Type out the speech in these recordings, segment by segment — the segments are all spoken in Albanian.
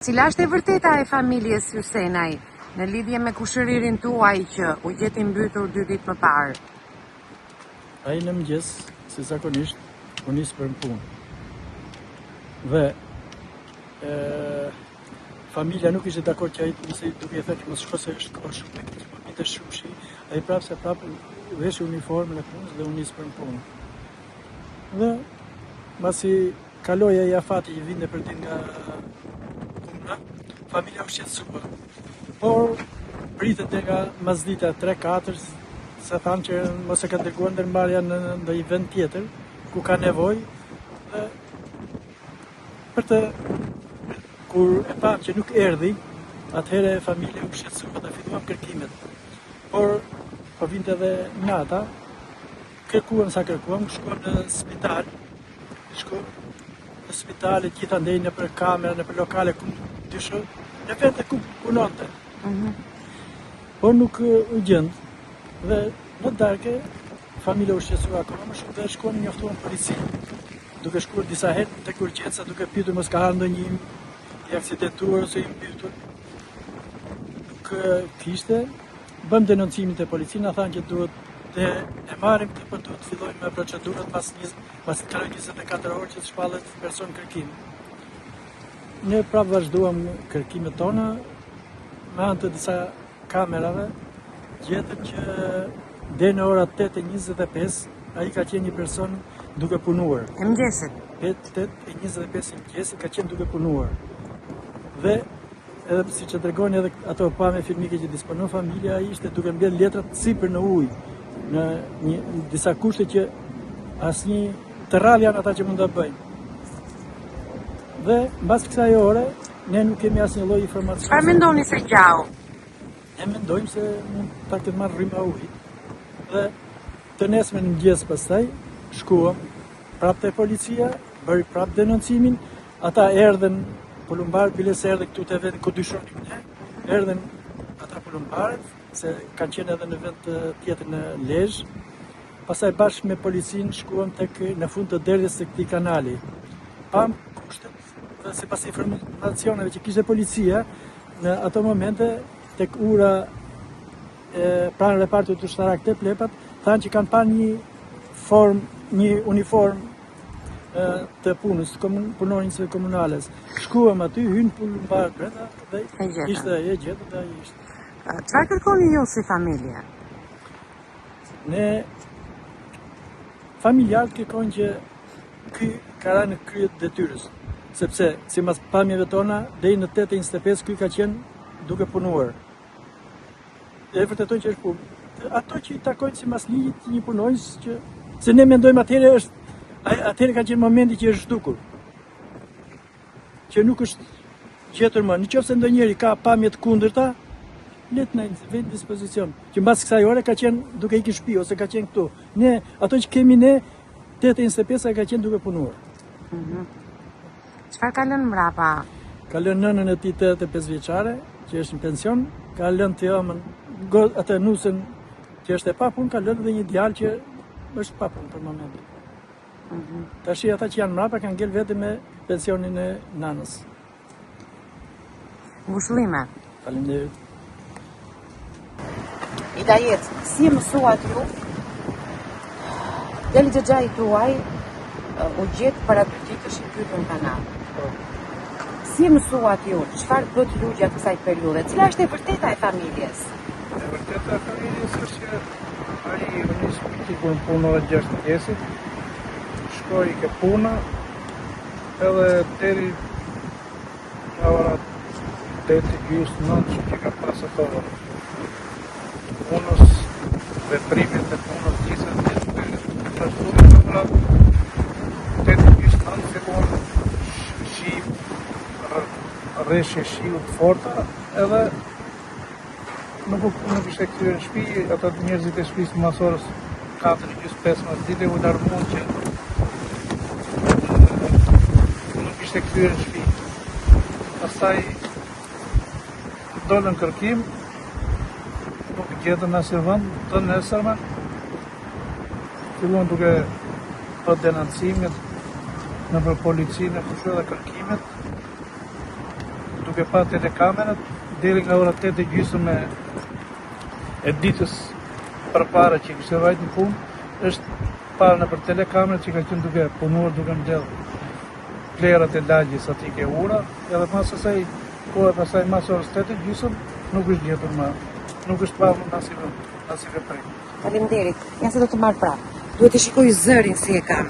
Cila është e vërteta e familjes Hysenaj në lidhje me kushëririn tuaj që u gjeti mbytur 2 ditë më parë? Ai në mëngjes, si zakonisht, u nis për punë. Dhe familja nuk ishte dakord që ai nisi duke i thënë mos shko se është shumë të shushi. Ai prapë veshi uniformën e punës dhe u nis për punë. Dhe mbasi kaloi ai afati që vinte për ditë nga puna, familja u shqetësua. Por pritet nga masdita 3-4 se thanë që mos e ka dërguar ndërmarrja në ndonjë vend tjetër ku ka nevojë. Dhe për të kur e pam që nuk erdhi, atëherë familja u shqetësua dhe filluam kërkimet. Por po vinte edhe nata, kërkuam sa kërkuam, shkuam në spital. Në spitalet gjithandej nëpër kamera, nëpër lokale ku dyshoj, në vende ku punonte. Por nuk u gjend. Dhe në darkë familja u shqetësua akoma më shumë dhe shkuam njoftuam policinë. Duke shkuar disa herë tek urgjenca duke pyetur mos ka ndonjë i aksidentuar ose i mbytur. Nuk kishte. Bëm denoncimin te policia, na thanë që duhet të e marrim këtë, por duhet të fillojmë me procedurat pas të kalojë 24 orë që të shpallet person kërkim. Ne prapë vazhduam kërkimet tona me anë të disa kamerave, gjetëm që deri në ora 8:25 ai ka qenë një person duke punuar. E mëngjesit. 8:25 e mëngjesit ka qenë duke punuar. Dhe edhe si që tregojnë edhe ato pamje filmike që disponon familja, ai ishte duke mbledh letrat sipër në ujë, në disa kushte që asnjë të rrallë janë ata që mund ta bëjnë. Dhe mbas kësaj ore ne nuk kemi asnjë lloj informacioni. Çfarë mendoni se gjau? Ne mendojmë se mund të marrë rrymë ujit. Dhe të nesme në mëngjes pastaj shkuam prapë te policia, bëri prapë denoncimin, ata erdhen polumbarët, biles erdhe këtu te vend ku dyshonim ne, erdhen ata polumbarët, se kanë qenë edhe në vend tjetër në Lezhë. Pastaj bashkë me policinë shkuam në fund të derdhjes së këtij kanali. Pam kushtet dhe sipas informacioneve që kishte policia në ato momente tek ura pranë repartit ushtarak te Plepat, thanë që kanë parë një uniform të punës, punonjësve komunales. Shkuam aty, hynë polumbarët brenda dhe ishte e gjetën dhe ai ishte. Çfarë kërkoni ju si familje? Ne familjarët kërkojnë që ky ka rënë në krye të detyrës, sepse sipas pamjeve tona deri në 8:25 ky ka qenë duke punuar. E vërtetojnë që është punë. Ato që i takojnë sipas ligjit një punonjës që se ne mendojmë atëherë ka qenë momenti që është zhdukur. Që nuk është gjetur më. Nëse ndonjëri ka pamje të kundërta, le të na vë në dispozicion. Që mbas kësaj ore ka qenë duke ikë në shtëpi ose ka qenë këtu. Ne ato që kemi ne 8:25 ka qenë duke punuar. Çfarë ka lënë mbrapa? Ka lënë nënën e tij 85 vjeçare, që është në pension, ka lënë të jomën atë nusën që është e papunë, ka lënë dhe një djalë që është papunë për momentin. Tash ata që janë mbrapa kanë ngel vetëm me pensionin e nanës. Mbushëllime. Faleminderit. Idajet, si e mësuat ju? Deli Xhaxhai tuaj u gjet para 2 ditësh i mbytur në kanal. Si e mësuat ju? Çfarë bët ju gjatë kësaj periudhe? Cila është e vërteta e familjes? E vërteta e familjes është që ai u nis kur punoi 6 mëngjesit. Shkoi ke puna edhe deri në ora 8:29 që ka pasë ato punës, veprimet e punës gjithë të trashturit në ora 8:29 fillon rreshje shiu të forta edhe nuk ishte kthyer në shtëpi, ato njerëzit e shtëpisë mas orës 4:25 ditë u larmuan që nuk ishte kthyer në shtëpi. Pastaj dolën kërkim, nuk gjetën asnjë vend, të nesërmen filluan duke bërë denoncimet nëpër policinë e fushë dhe kërkimet, duke pa telekamerat, deri nga ora 8:30 e ditës përpara që kishte vajt në punë, është parë në për telekamerat që ka qenë duke punuar, duke mbledh plerat e lagjes aty ke ura, edhe pas asaj kohë pasaj mas orës 8:30 nuk është gjetur më, nuk është parë më as i veprim. Faleminderit. Ja se do të marr prapë. Duhet të shikoj zërin si e kam.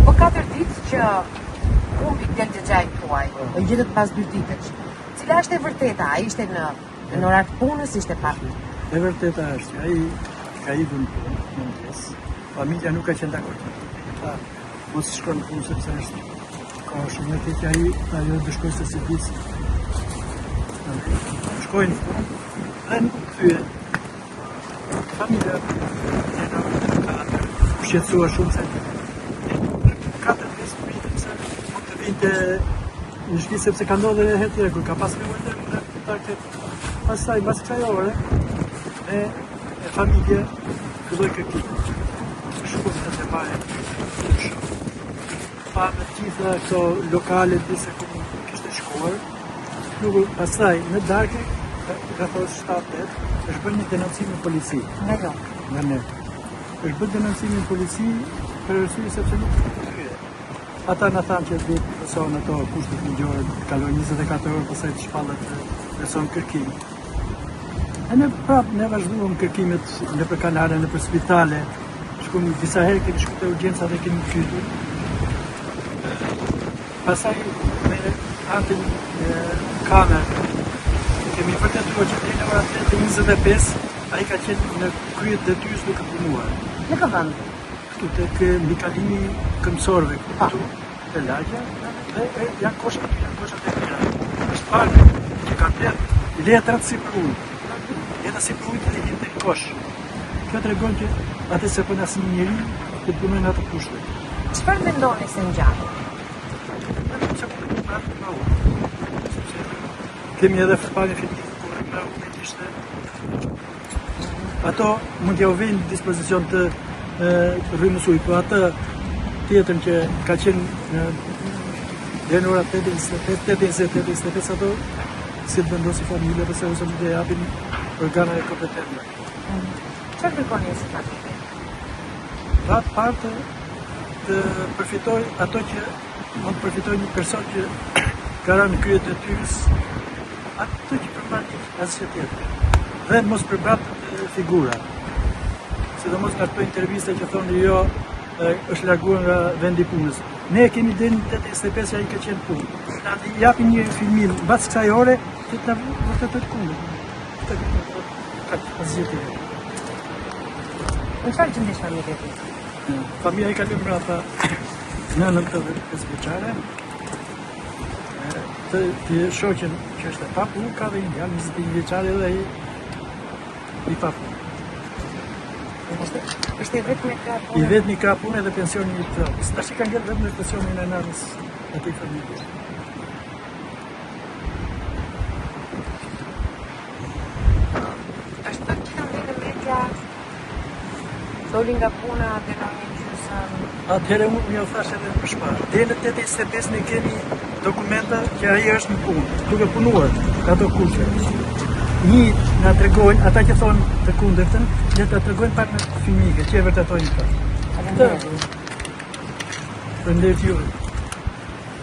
Po 4 ditë që humbi del të gjajnë tuaj, e gjetët pas 2 ditësh. Cila është e vërteta? A ishte në orar të punës, ishte pak? E vërteta është, ai ka ikur në punë, në mëngjes. Familja nuk ka qenë dakord. Ta mos shkon në punë sepse është ka shumë të keq ai, ajo do shkojë se servisi. Shkojnë në punë, dhe nuk kthye. Familja shqetësua shumë se 4-5 vite se mund të vinte në shtëpi sepse ka ndodhur edhe herë tjetër kur ka pas nevojë në kontakte. Pastaj pas kësaj ore e familje filloi kërkime. Shkoi të marrë. Pa me gjitha këto lokale disa ku kishte shkuar. Nuk pastaj në darkë ka thosë 7-8 është bërë një denoncim në polici. Nga jo? Nga ne. Është bërë denoncim në polici për arsye sepse nuk kthye. Ata na thanë që do të pëson ato kushtet ligjore, kalojnë 24 orë pastaj të shpallet person kërkim. E ne prapë ne vazhduam kërkimet nëpër kanale, nëpër spitale. Shkojmë disa herë kemi shkuar te urgjenca dhe kemi pyetur. Pastaj me antin kamerë kemi vërtetuar që deri në orën 8:25 ai ka qenë në krye detyrës duke punuar. Në ka vënd? Këtu tek mbikalimi këmbësorëve këtu te lagja dhe janë koshat e mira. Është parë që ka bler letrat si për ujë. Letra si për ujë të ligjit në kosh. kjo tregon që atë se pun asnjë njeri që punojnë atë kushte. Çfarë mendoni se ngjatë? Kemi edhe fëpare fillit kur me unë ishte. Ato mund t'ja u vejnë në dispozicion të rrymës ujë, po atë tjetën që ka qenë dhe në ora 8:25 ato si të vendosi familje përse ose më dhe japin organa e kompetente. Çfarë kërkoni si fakt? Pra parte të përfitoj ato që mund të përfitoj një person që ka rënë në krye të detyrës ato që përmbajnë asgjë tjetër. Dhe mos përbrat figura. Sidomos nga këto intervista që thonë jo është larguar nga vendi i punës. Ne kemi deri në 8:25 ai ka qenë punë. Na japin një filmim mbas kësaj ore që ta vërtetë të kundër. Asgjë tjetër. Në çfarë gjendjesh familje ti? Familja i ka lënë mbrapa nënën të 5 vjeçare. Të shoqen që është e papunë, ka dhe një djalë 21 vjeçare dhe ai i papunë. Është i vetmi ka punë? I vetmi ka punë edhe pensionin i trokës. Tash i ka ngel vetëm pensionin e nanës atij familje. Është të gjitha në media doli nga puna dhe në një gjysëm. Atëherë unë më thash edhe për shpar. Deri në 8:25 ne kemi dokumenta që ai është në punë, duke punuar ato kuqe. Një na tregojnë, ata që thonë të kundërtën, le ta tregojnë pak në filmike, që e vërtetojnë këta. Faleminderit. Faleminderit juve.